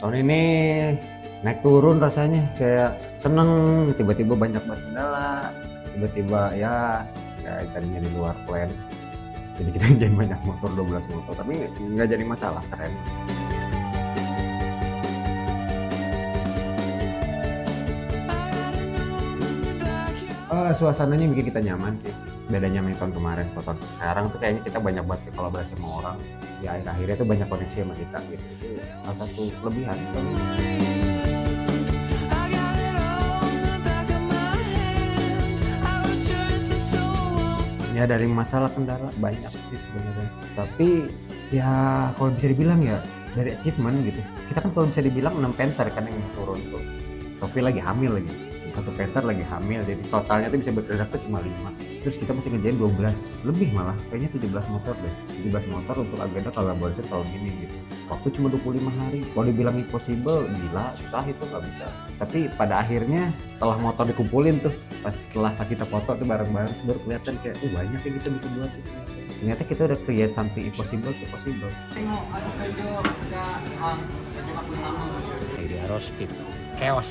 tahun ini naik turun rasanya, kayak seneng tiba-tiba banyak banget kendala, tiba-tiba ya tadinya di luar plan jadi kita jadi banyak motor, 12 motor, tapi nggak jadi masalah, keren. Suasananya bikin kita nyaman sih, bedanya sama tahun kemarin. Tahun sekarang tuh kayaknya kita banyak banget kolaborasi sama orang, ya akhir-akhirnya tuh banyak koneksi sama kita gitu. Itu salah satu kelebihan. Ya dari masalah kendala banyak sih sebenarnya, tapi ya kalau bisa dibilang ya dari achievement gitu, kita kan kalau bisa dibilang 6 penter kan yang turun tuh. Sophie lagi hamil lagi, satu penter lagi hamil, jadi totalnya tuh bisa bergerak tuh cuma 5, terus kita mesti ngerjain 12 lebih, malah kayaknya 17 motor deh, 17 motor untuk agenda kolaborasi tahun ini gitu. Waktu cuma 25 hari, kalau dibilang impossible, gila, susah itu, nggak bisa. Tapi pada akhirnya setelah motor dikumpulin tuh, pas kita foto tuh bareng-bareng, baru kelihatan kayak banyak yang kita bisa buat itu. Ternyata kita udah create something impossible to possible. Idea roasted, chaos.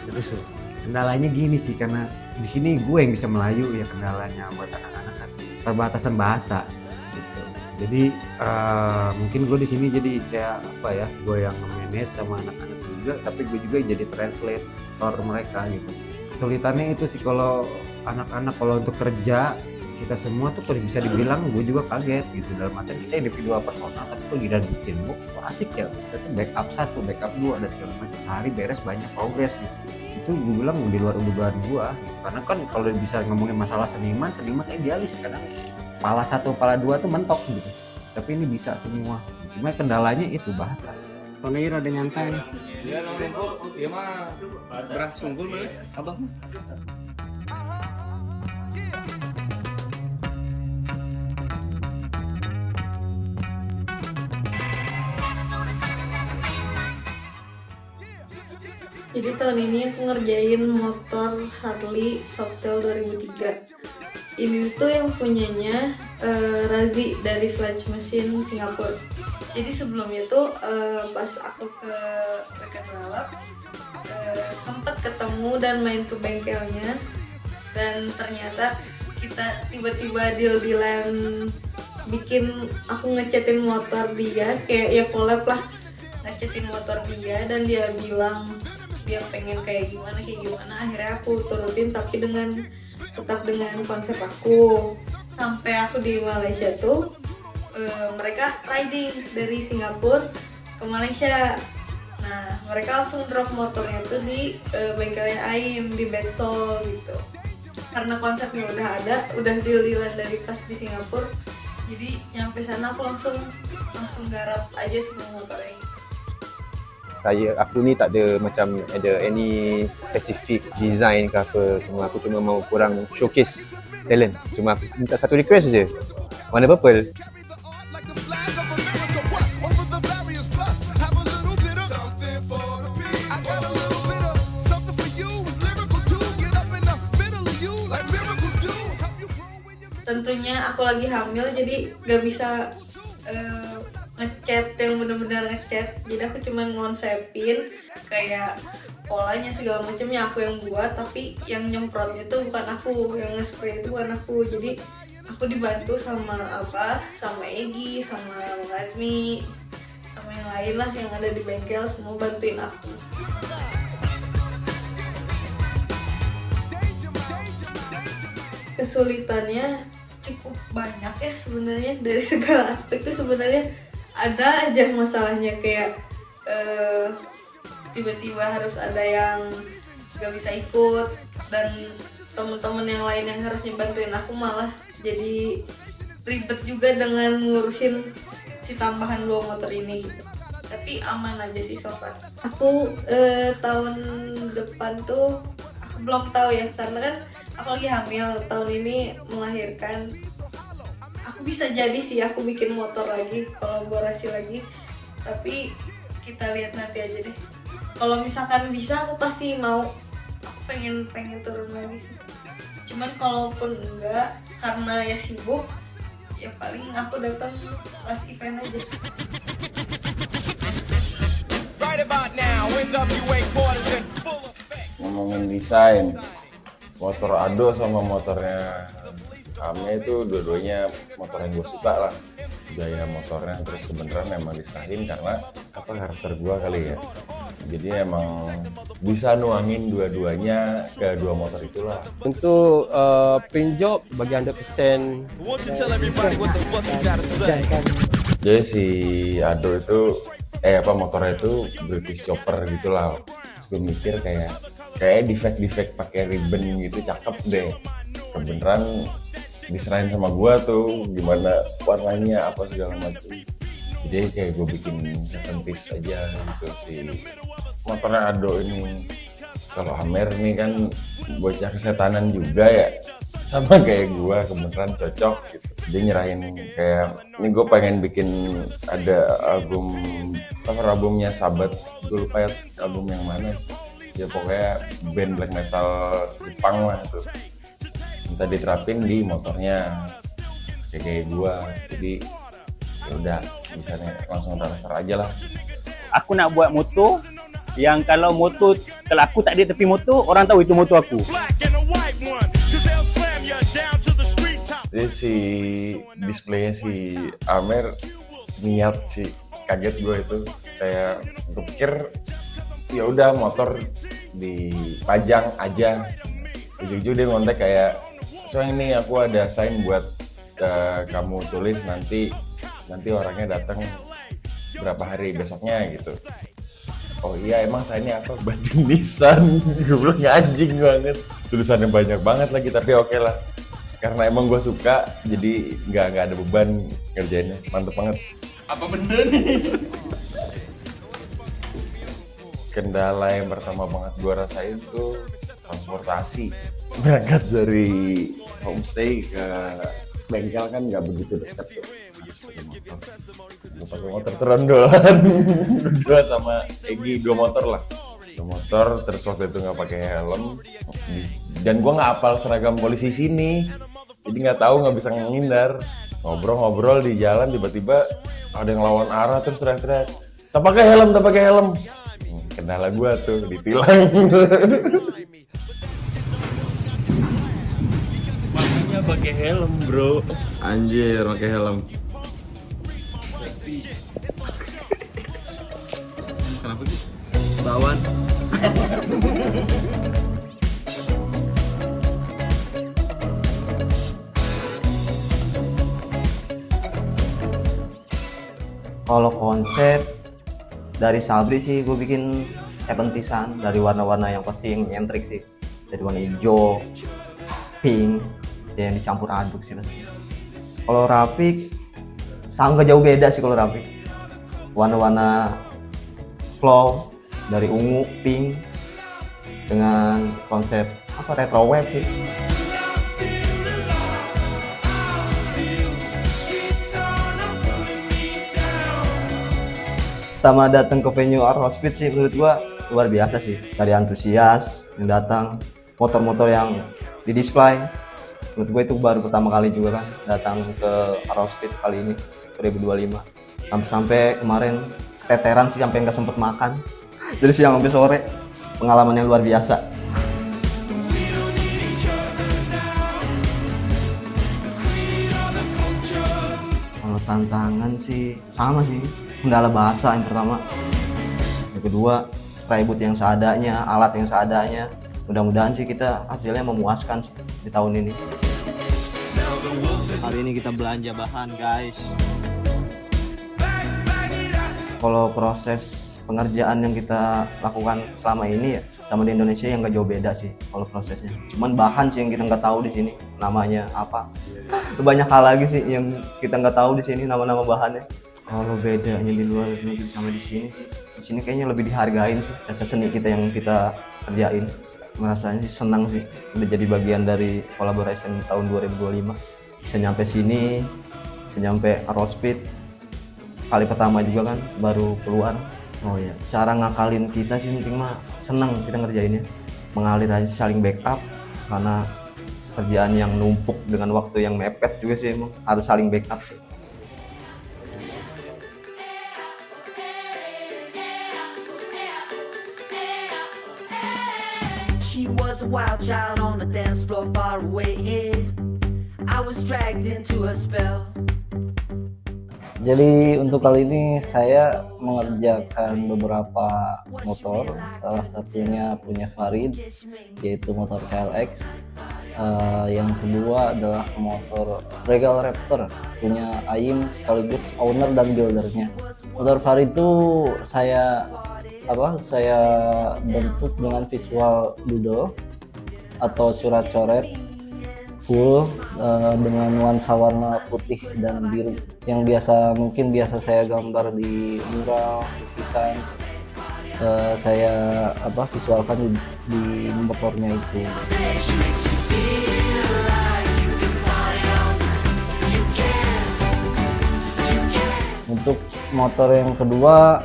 Terus kendalanya gini sih, karena di sini gue yang bisa Melayu ya, kendalanya buat anak-anak kan perbatasan bahasa gitu. Jadi mungkin gue di sini jadi kayak apa ya, gue yang manage sama anak-anak juga, tapi gue juga jadi translator mereka gitu. Kesulitannya itu sih kalau anak-anak, kalau untuk kerja kita semua tuh kalau bisa dibilang gue juga kaget gitu, dalam artian kita individual personal, tapi kalau kita bikin box asik ya, kita tuh backup 1, backup 2 dan segala macam, hari beres banyak progres gitu. Itu gue bilang di luar dugaan gue gitu. Karena kan kalau bisa ngomongin masalah seniman idealis, kadang kepala 1 kepala 2 tuh mentok gitu, tapi ini bisa semua. Cuma kendalanya itu bahasa. Tahun ini rada nyantai. Ya nongkrong, ya mah beras unggul mah abah. Jadi tahun ini aku ngerjain motor Harley Softail 2003. Ini tuh yang punyanya Razi dari Sledge Machine Singapura. Jadi sebelumnya tuh pas aku ke Weekend Balap sempat ketemu dan main ke bengkelnya, dan ternyata kita tiba-tiba deal-dealan bikin aku ngecatin motor dia, kayak ya collab lah, ngecatin motor dia, dan dia bilang dia pengen kayak gimana, akhirnya aku turutin, tapi tetap dengan konsep aku. Sampai aku di Malaysia tuh mereka riding dari Singapura ke Malaysia. Nah mereka langsung drop motornya tuh di bengkelnya Aim di Bedsol gitu, karena konsepnya udah ada, udah deal-dealan dari pas di Singapura. Jadi nyampe sana aku langsung garap aja semua motornya gitu. Aku ni tak ada macam ada any specific design ke apa semua. Aku cuma mau kurang showcase talent. Cuma aku minta satu request je, warna purple. Tentunya aku lagi hamil, jadi gak bisa ngecat yang benar-benar ngecat. Jadi aku cuma ngonsepin kayak polanya segala macamnya aku yang buat, tapi yang nyemprotnya itu bukan aku, yang nge-spray itu bukan aku. Jadi aku dibantu sama sama Egi, sama Lazmi, sama yang lain lah yang ada di bengkel, semua bantuin aku. Kesulitannya cukup banyak ya sebenarnya, dari segala aspek tuh sebenarnya ada aja masalahnya, kayak tiba-tiba harus ada yang gak bisa ikut, dan teman-teman yang lain yang harusnya bantuin aku malah jadi ribet juga dengan ngurusin si tambahan 2 motor ini gitu. Tapi aman aja sih so far. Aku tahun depan tuh aku belum tahu ya, karena kan aku lagi hamil, tahun ini melahirkan. Aku bisa jadi sih aku bikin motor lagi, kolaborasi lagi, tapi kita lihat nanti aja deh. Kalau misalkan bisa aku pasti mau, aku pengen turun lagi sih. Cuman kalaupun enggak, karena ya sibuk, ya paling aku datang pas event aja. right about now, NWA quarters in full effect. Ngomongin desain, motor Ado sama motornya Ame itu dua-duanya motor yang gue suka lah, gaya motornya. Terus kebenaran emang diserahin karena apa, karakter gue kali ya. Jadi emang bisa nuangin dua-duanya ke dua motor itulah. Untuk print job bagi 100%. Won't you tell everybody what the fuck you gotta say? Jadi si Ado itu motornya itu British chopper gitulah. Terus gue mikir kayak defect pakai ribbon gitu cakep deh. Kebeneran diserahin sama gua tuh gimana warnanya apa segala macam. Jadi kayak gue bikin 70s aja gitu si motornya Ado ini. Kalau Amer nih kan bocah kesetanan juga ya, sama kayak gua, kebeneran cocok gitu. Dia nyerahin kayak ini gue pengen bikin ada cover albumnya Sabat, gue lupa ya album yang mana ya, pokoknya band black metal Jepang lah tuh, minta diterapin di motornya kayak gua. Jadi ya udah bisa langsung transfer aja lah. Aku nak buat motor yang kalau aku tak ada tepi motor, orang tahu itu motor aku. Black and a white one, 'cause they'll slam you down to the street top. Jadi si displaynya si Amer niat sih, kaget gue itu. Kayak gue pikir ya udah motor dipajang aja. Ujung-ujung dia ngontek kayak, so ini aku ada sign buat kamu tulis nanti orangnya datang berapa hari besoknya gitu. Oh iya, emang signnya apa? Batin nisan. Gue bilang anjing banget, tulisannya banyak banget lagi, tapi oke lah. Karena emang gue suka, jadi nggak ada beban ngerjainnya. Mantep banget. Apa bener nih? Kendala yang pertama banget gue rasain tuh transportasi. Berangkat dari homestay ke bengkel kan nggak begitu dekat tuh. Gue pakai motor terondolan. Gue sama Egi 2 motor lah. 2 motor, terus waktu itu nggak pakai helm. Dan gue nggak hafal seragam polisi sini, jadi nggak tahu, nggak bisa menghindar. Ngobrol-ngobrol di jalan, tiba-tiba ada yang lawan arah terus teriak-teriak, tak pakai helm. Kendala gue tuh ditilang. Makanya pakai helm, bro. Anjir, pakai helm. Kenapa gitu? Bawaan. Kalau konsep dari Sabri sih gue bikin 70s-an, dari warna-warna yang pasti yang nyentrik sih, dari warna hijau, pink, yang dicampur aduk sih pasti. Kalau Rafiq sama gak jauh beda sih. Kalau Rafiq warna-warna flow dari ungu, pink dengan konsep retro wave sih. Pertama datang ke venue Arrow Speed sih menurut gua luar biasa sih. Dari antusias yang datang, motor-motor yang di display. Menurut gua itu baru pertama kali juga kan datang ke Arrow Speed kali ini 2025. Sampai kemarin teteran sih, sampai nggak sempet makan. Dari siang sampai sore, pengalaman yang luar biasa. Kalau tantangan sih sama sih, kendala bahasa yang pertama. Yang kedua, ribut yang seadanya, alat yang seadanya. Mudah-mudahan sih kita hasilnya memuaskan sih di tahun ini. Hari ini kita belanja bahan, guys. Kalau proses pengerjaan yang kita lakukan selama ini ya sama di Indonesia yang nggak jauh beda sih kalau prosesnya. Cuman bahan sih yang kita nggak tahu di sini namanya apa. Banyak hal lagi sih yang kita nggak tahu di sini nama-nama bahannya. Kalau bedanya di luar negeri sama di sini sih, di sini kayaknya lebih dihargain sih jasa seni kita yang kita kerjain. Merasanya sih senang sih udah jadi bagian dari collaboration tahun 2025. Bisa nyampe sini, bisa nyampe Arrow Speed. Kali pertama juga kan baru keluar. Oh ya, cara ngakalin kita sih penting mah senang kita ngerjainnya. Mengalir aja, saling backup, karena kerjaan yang numpuk dengan waktu yang mepet juga sih emang harus saling backup sih. She was a wild child on the dance floor far away. I was dragged into a spell. Jadi untuk kali ini saya mengerjakan beberapa motor, salah satunya punya Farid, yaitu motor KLX. Yang kedua adalah motor Regal Raptor punya Aim, sekaligus owner dan buildernya. Motor Farid itu saya bentuk dengan visual doodle atau coret-coret full dengan nuansa warna putih dan biru yang mungkin biasa saya gambar di mural, lukisan. Saya visualkan di motornya itu. Untuk motor yang kedua,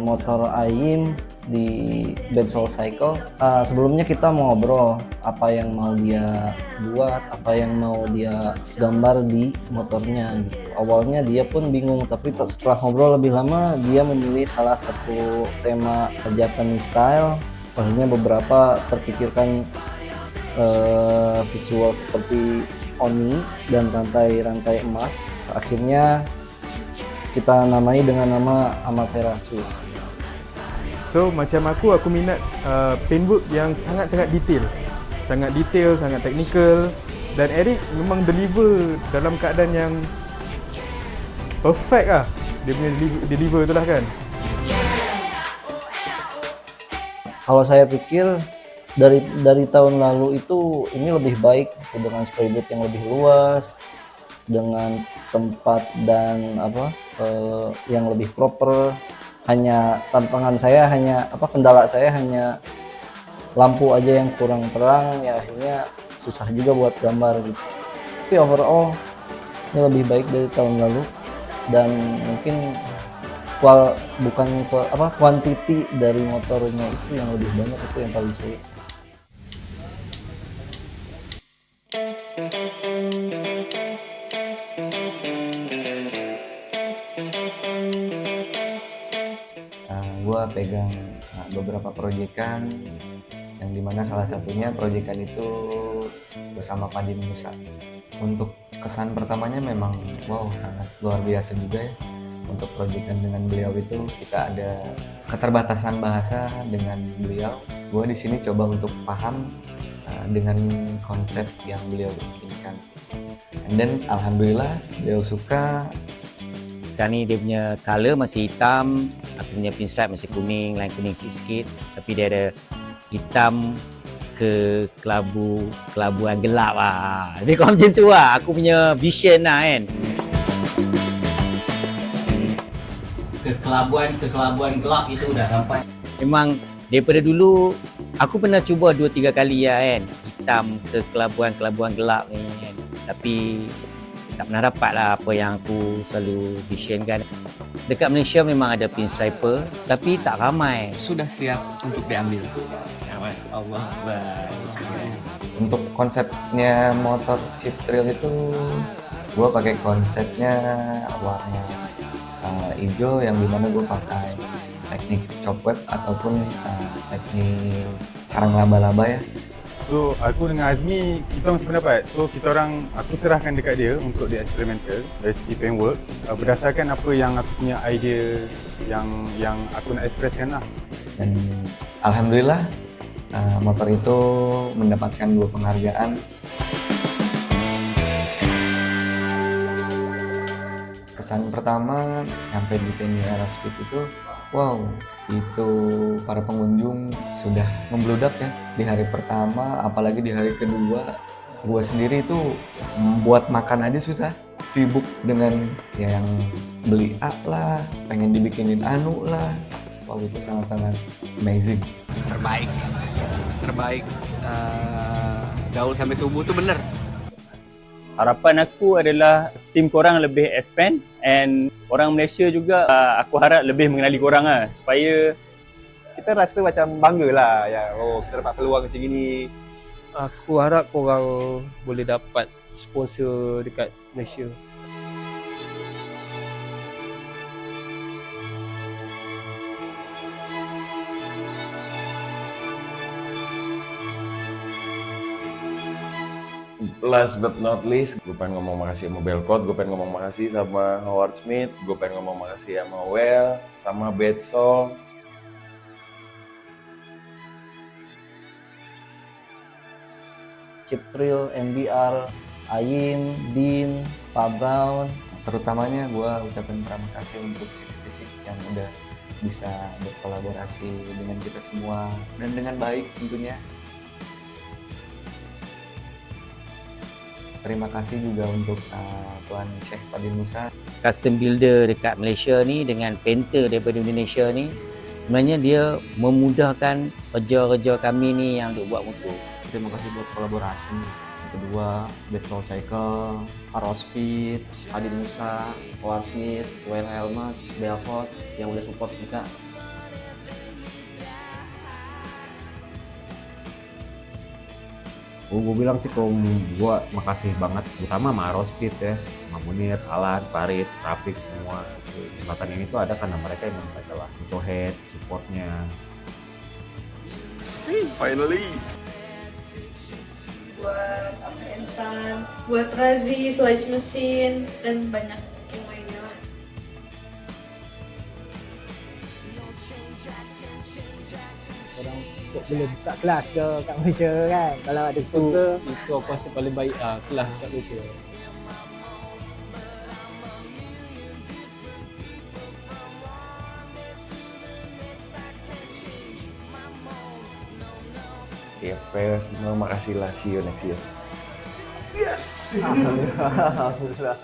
motor Aim di Bad Soul Cycle. Sebelumnya kita mau ngobrol apa yang mau dia buat, apa yang mau dia gambar di motornya gitu. Awalnya dia pun bingung, tapi setelah ngobrol lebih lama dia memilih salah satu tema Japanese style. Akhirnya beberapa terpikirkan visual seperti oni dan rantai-rantai emas. Akhirnya kita namai dengan nama Amaterasu. So macam aku minat paintwork yang sangat-sangat detail, sangat technical, dan Eric memang deliver dalam keadaan yang perfect lah. Dia punya deliver tu lah kan. Kalau saya pikir dari tahun lalu itu ini lebih baik dengan sprayboard yang lebih luas, dengan tempat dan yang lebih proper. Hanya tantangan saya kendala saya hanya lampu aja yang kurang terang, ya akhirnya susah juga buat gambar gitu. Tapi overall ini lebih baik dari tahun lalu, dan mungkin kuantiti dari motornya itu yang lebih banyak, itu yang paling sulit. Gua pegang beberapa proyekan, yang dimana salah satunya proyekan itu bersama Padin Musa. Untuk kesan pertamanya memang sangat luar biasa juga ya. Untuk proyekan dengan beliau itu kita ada keterbatasan bahasa dengan beliau. Gua di sini coba untuk paham dengan konsep yang beliau bikinkan. And then alhamdulillah beliau suka. Sekarang ni dia punya colour masih hitam, aku punya pinstripe masih kuning, line kuning sikit-sikit, tapi dia ada hitam ke kelabuan gelap lah. Lebih kurang macam tu lah, aku punya vision lah kan. Kekelabuan gelap itu dah sampai. Memang daripada dulu, aku pernah cuba 2-3 kali lah kan, hitam ke kelabuan gelap ni kan. Tapi tak pernah dapat lah apa yang aku selalu visionkan. Dekat Malaysia memang ada pinstriper, tapi tak ramai. Sudah siap untuk diambil. Allah Akbar. Untuk konsepnya motor chip trail itu gua pakai konsepnya warna hijau, yang dimana gua pakai teknik cobweb ataupun teknik sarang laba-laba ya. So aku dengan Azmi kita masih pendapat. So aku serahkan dekat dia untuk dia eksperimental dari segi paintwork berdasarkan apa yang aku punya idea yang aku nak ekspreskan lah. Dan alhamdulillah motor itu mendapatkan 2 penghargaan. Kesan pertama sampai di venue Aerospeed itu, itu para pengunjung sudah membludak ya di hari pertama, apalagi di hari kedua. Gua sendiri itu buat makan aja susah, sibuk dengan yang beli lah, pengen dibikinin lah. Itu sangat-sangat amazing. Terbaik. Gaul sampai subuh tu bener. Harapan aku adalah tim korang lebih expand, and orang Malaysia juga aku harap lebih mengenali korang lah, supaya Kita rasa macam bangga lah ya, kita dapat peluang macam gini. Aku harap korang boleh dapat sponsor dekat Malaysia. last but not least, gue pengen ngomong makasih sama Belkot, gue pengen ngomong makasih sama Howard Smith, gue pengen ngomong makasih sama Well, sama Bedsol. Cipril, MBR, Ayim, Din, Pak Brown. Terutamanya gue ucapin terima kasih untuk 66 yang udah bisa berkolaborasi dengan kita semua dan dengan baik tentunya. Terima kasih juga untuk Tuan Syekh Fadil Musa. Custom builder dekat Malaysia ni dengan painter daripada Indonesia ni, sebenarnya dia memudahkan kerja-kerja kami ni yang duk buat motor. Terima kasih buat kolaborasi. Yang kedua, Bedsol Cycle, Arrow Speed, Fadil Musa, Howard Smith, Well Helmet, Belkot yang udah support kita. Gue bilang sih kalau gue makasih banget, terutama sama Aerospeed ya, sama Munir, Alan, Farid, Rafiq semua. Kesempatan ini tuh ada karena mereka yang membaca lah, untuk head, supportnya. Finally. Buat Insan, buat Razi, Sludge Machine, dan banyak yang lainnya lah. Orang boleh buka kelas ke kat Malaysia kan, kalau ada sponsor. Itu aku rasa paling baik kelas kat Malaysia. Ya, semua makasih lah, see you next year. Yes. Alhamdulillah.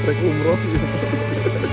kontrak umroh gitu.